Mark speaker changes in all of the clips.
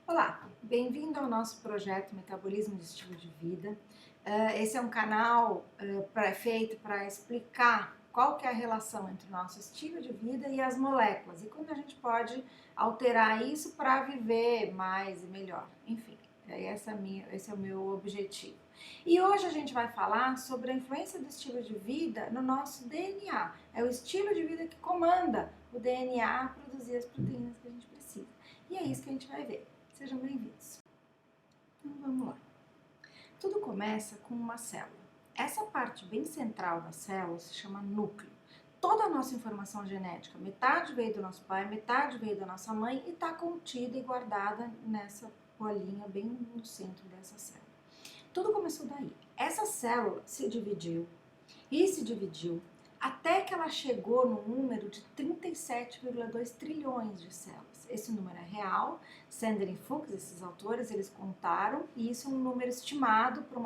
Speaker 1: Olá, bem-vindo ao nosso projeto Metabolismo de Estilo de Vida. Esse é um canal feito para explicar qual que é a relação entre o nosso estilo de vida e as moléculas e como a gente pode alterar isso para viver mais e melhor. Enfim, esse é o meu objetivo. E hoje a gente vai falar sobre a influência do estilo de vida no nosso DNA. É o estilo de vida que comanda o DNA a produzir as proteínas que a gente precisa. E é isso que a gente vai ver. Sejam bem-vindos. Então vamos lá. Tudo começa com uma célula. Essa parte bem central da célula se chama núcleo. Toda a nossa informação genética, metade veio do nosso pai, metade veio da nossa mãe e está contida e guardada nessa bolinha bem no centro dessa célula. Tudo começou daí. Essa célula se dividiu e se dividiu até que ela chegou no número de 37,2 trilhões de células. Esse número é real, Sander e Fuchs, esses autores, eles contaram, e isso é um número estimado para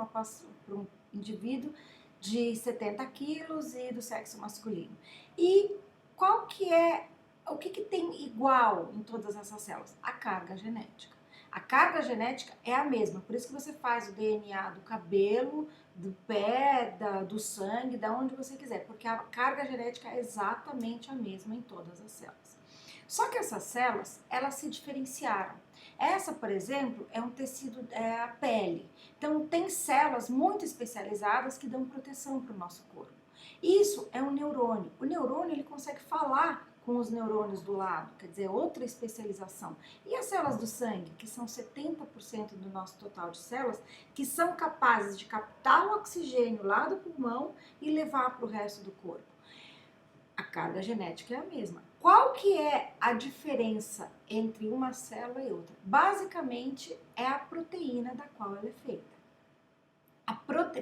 Speaker 1: um indivíduo de 70 quilos e do sexo masculino. E o que tem igual em todas essas células? A carga genética. A carga genética é a mesma, por isso que você faz o DNA do cabelo, do pé, do sangue, da onde você quiser, porque a carga genética é exatamente a mesma em todas as células. Só que essas células, elas se diferenciaram. Essa, por exemplo, é um tecido, é a pele. Então, tem células muito especializadas que dão proteção para o nosso corpo. Isso é um neurônio. O neurônio, ele consegue falar com os neurônios do lado, quer dizer, outra especialização. E as células do sangue, que são 70% do nosso total de células, que são capazes de captar o oxigênio lá do pulmão e levar para o resto do corpo. A carga genética é a mesma. Qual que é a diferença entre uma célula e outra? Basicamente, é a proteína da qual ela é feita.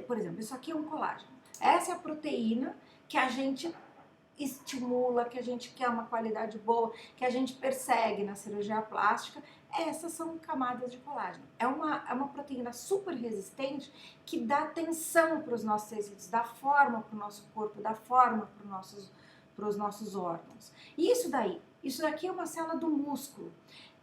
Speaker 1: Por exemplo, isso aqui é um colágeno. Essa é a proteína que a gente estimula, que a gente quer uma qualidade boa, que a gente persegue na cirurgia plástica. Essas são camadas de colágeno. É uma proteína super resistente que dá tensão para os nossos tecidos, dá forma para o nosso corpo, dá forma para os nossos órgãos. E isso daqui é uma célula do músculo.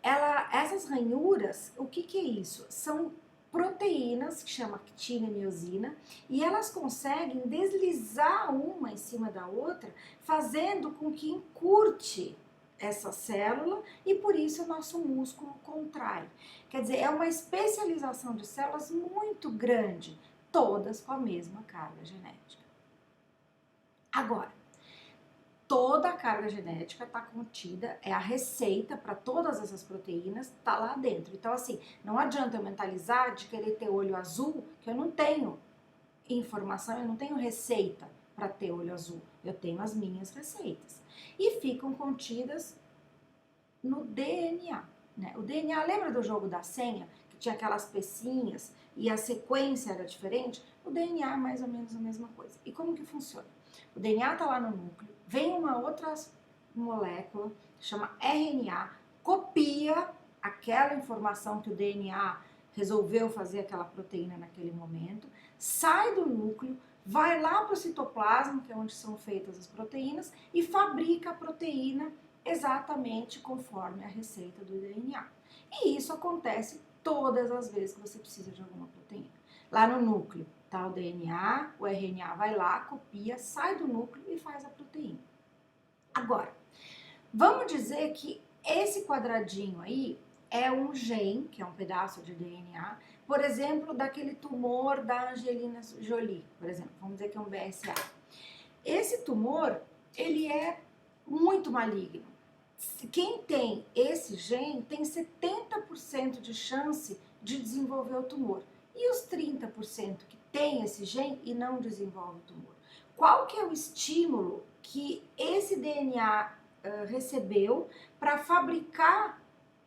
Speaker 1: Essas ranhuras, o que é isso? São proteínas que chama actina e miosina e elas conseguem deslizar uma em cima da outra, fazendo com que encurte essa célula e por isso o nosso músculo contrai. Quer dizer, é uma especialização de células muito grande, todas com a mesma carga genética. Agora, toda a carga genética está contida, é a receita para todas essas proteínas, está lá dentro. Então, assim, não adianta eu mentalizar de querer ter olho azul, que eu não tenho informação, eu não tenho receita para ter olho azul. Eu tenho as minhas receitas. E ficam contidas no DNA. Né? O DNA, lembra do jogo da senha? Que tinha aquelas pecinhas e a sequência era diferente? O DNA é mais ou menos a mesma coisa. E como que funciona? O DNA está lá no núcleo, vem uma outra molécula, chama RNA, copia aquela informação que o DNA resolveu fazer aquela proteína naquele momento, sai do núcleo, vai lá para o citoplasma, que é onde são feitas as proteínas, e fabrica a proteína exatamente conforme a receita do DNA. E isso acontece todas as vezes que você precisa de alguma proteína. Lá no núcleo tá o DNA, o RNA vai lá, copia, sai do núcleo e faz a proteína. Agora, vamos dizer que esse quadradinho aí é um gene, que é um pedaço de DNA, por exemplo, daquele tumor da Angelina Jolie, por exemplo, vamos dizer que é um BSA. Esse tumor, ele é muito maligno. Quem tem esse gene tem 70% de chance de desenvolver o tumor. E os 30% que tem esse gene e não desenvolve o tumor? Qual que é o estímulo que esse DNA recebeu para fabricar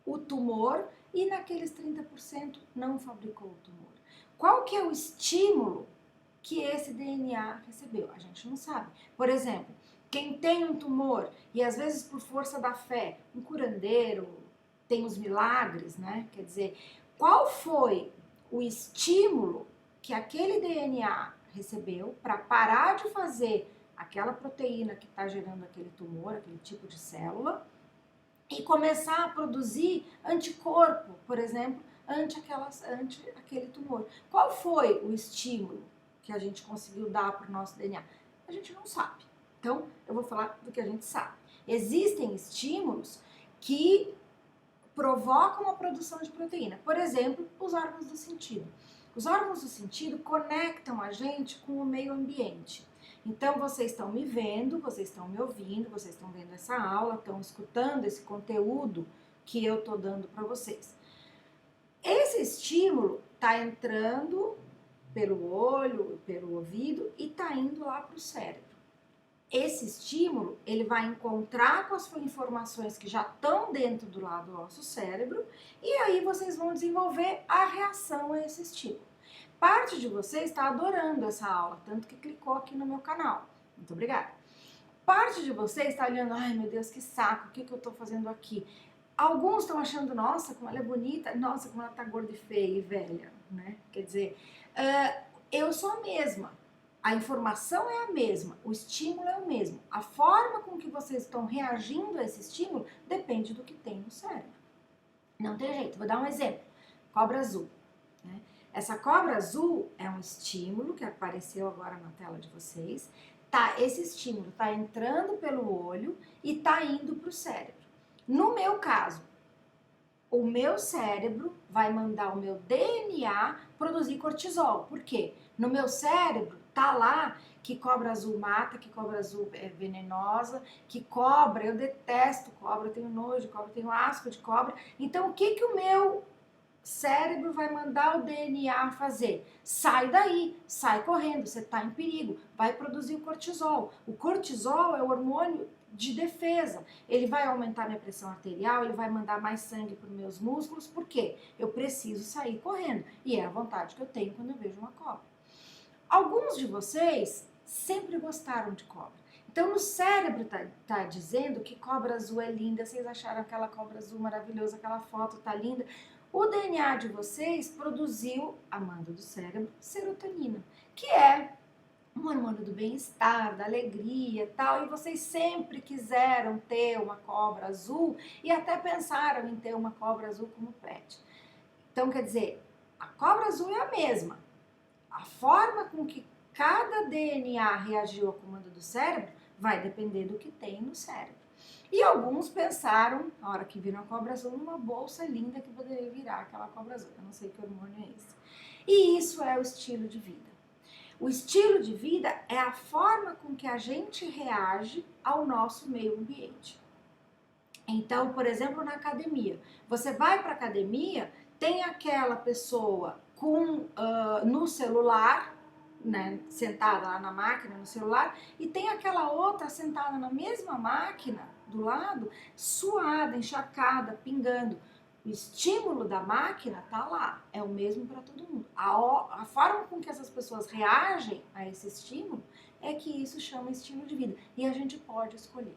Speaker 1: o tumor e naqueles 30% não fabricou o tumor? Qual que é o estímulo que esse DNA recebeu? A gente não sabe. Por exemplo, quem tem um tumor e às vezes por força da fé, um curandeiro, tem os milagres, né? Quer dizer, qual foi o estímulo que aquele DNA recebeu para parar de fazer aquela proteína que está gerando aquele tumor, aquele tipo de célula, e começar a produzir anticorpo, por exemplo, ante aquele tumor. Qual foi o estímulo que a gente conseguiu dar para o nosso DNA? A gente não sabe. Então, eu vou falar do que a gente sabe. Existem estímulos que provocam a produção de proteína. Por exemplo, os órgãos do sentido. Os órgãos do sentido conectam a gente com o meio ambiente. Então, vocês estão me vendo, vocês estão me ouvindo, vocês estão vendo essa aula, estão escutando esse conteúdo que eu estou dando para vocês. Esse estímulo está entrando pelo olho, pelo ouvido e está indo lá para o cérebro. Esse estímulo, ele vai encontrar com as informações que já estão dentro do lado do nosso cérebro e aí vocês vão desenvolver a reação a esse estímulo. Parte de vocês está adorando essa aula, tanto que clicou aqui no meu canal. Muito obrigada. Parte de vocês está olhando, ai meu Deus, que saco, o que eu estou fazendo aqui? Alguns estão achando, nossa, como ela é bonita, nossa, como ela está gorda e feia e velha, né? Quer dizer, eu sou a mesma. A informação é a mesma, o estímulo é o mesmo. A forma com que vocês estão reagindo a esse estímulo depende do que tem no cérebro. Não tem jeito. Vou dar um exemplo. Cobra azul. Né? Essa cobra azul é um estímulo que apareceu agora na tela de vocês. Esse estímulo está entrando pelo olho e está indo para o cérebro. No meu caso, o meu cérebro vai mandar o meu DNA produzir cortisol. Por quê? No meu cérebro tá lá que cobra azul mata, que cobra azul é venenosa, que cobra, eu detesto cobra, eu tenho nojo de cobra, eu tenho asco de cobra. Então, o que o meu cérebro vai mandar o DNA fazer? Sai daí, sai correndo, você está em perigo, vai produzir o cortisol. O cortisol é o hormônio de defesa. Ele vai aumentar minha pressão arterial, ele vai mandar mais sangue para os meus músculos, por quê? Eu preciso sair correndo. E é a vontade que eu tenho quando eu vejo uma cobra. Alguns de vocês sempre gostaram de cobra. Então, no cérebro tá dizendo que cobra azul é linda, vocês acharam aquela cobra azul maravilhosa, aquela foto tá linda. O DNA de vocês produziu, a manda do cérebro, serotonina, que é um hormônio do bem-estar, da alegria e tal, e vocês sempre quiseram ter uma cobra azul e até pensaram em ter uma cobra azul como pet. Então, quer dizer, a cobra azul é a mesma. A forma com que cada DNA reagiu ao comando do cérebro vai depender do que tem no cérebro. E alguns pensaram, na hora que viram a cobra azul, numa bolsa linda que poderia virar aquela cobra azul. Eu não sei que hormônio é esse. E isso é o estilo de vida. O estilo de vida é a forma com que a gente reage ao nosso meio ambiente. Então, por exemplo, na academia. Você vai para a academia, tem aquela pessoa no celular, né, sentada lá na máquina, no celular, e tem aquela outra sentada na mesma máquina, do lado, suada, encharcada, pingando. O estímulo da máquina tá lá, é o mesmo para todo mundo. A forma com que essas pessoas reagem a esse estímulo é que isso chama estilo de vida. E a gente pode escolher.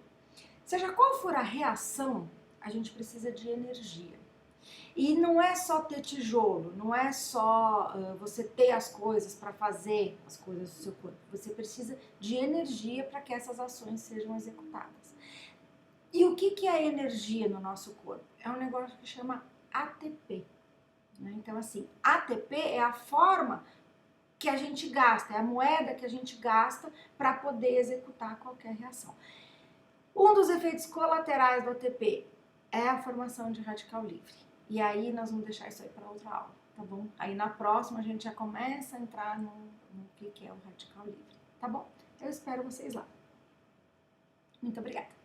Speaker 1: Seja qual for a reação, a gente precisa de energia. E não é só ter tijolo, não é só você ter as coisas para fazer as coisas do seu corpo. Você precisa de energia para que essas ações sejam executadas. E o que é energia no nosso corpo? É um negócio que chama ATP. Né? Então, assim, ATP é a forma que a gente gasta, é a moeda que a gente gasta para poder executar qualquer reação. Um dos efeitos colaterais do ATP é a formação de radical livre. E aí nós vamos deixar isso aí para outra aula, tá bom? Aí na próxima a gente já começa a entrar no que é o radical livre, tá bom? Eu espero vocês lá. Muito obrigada.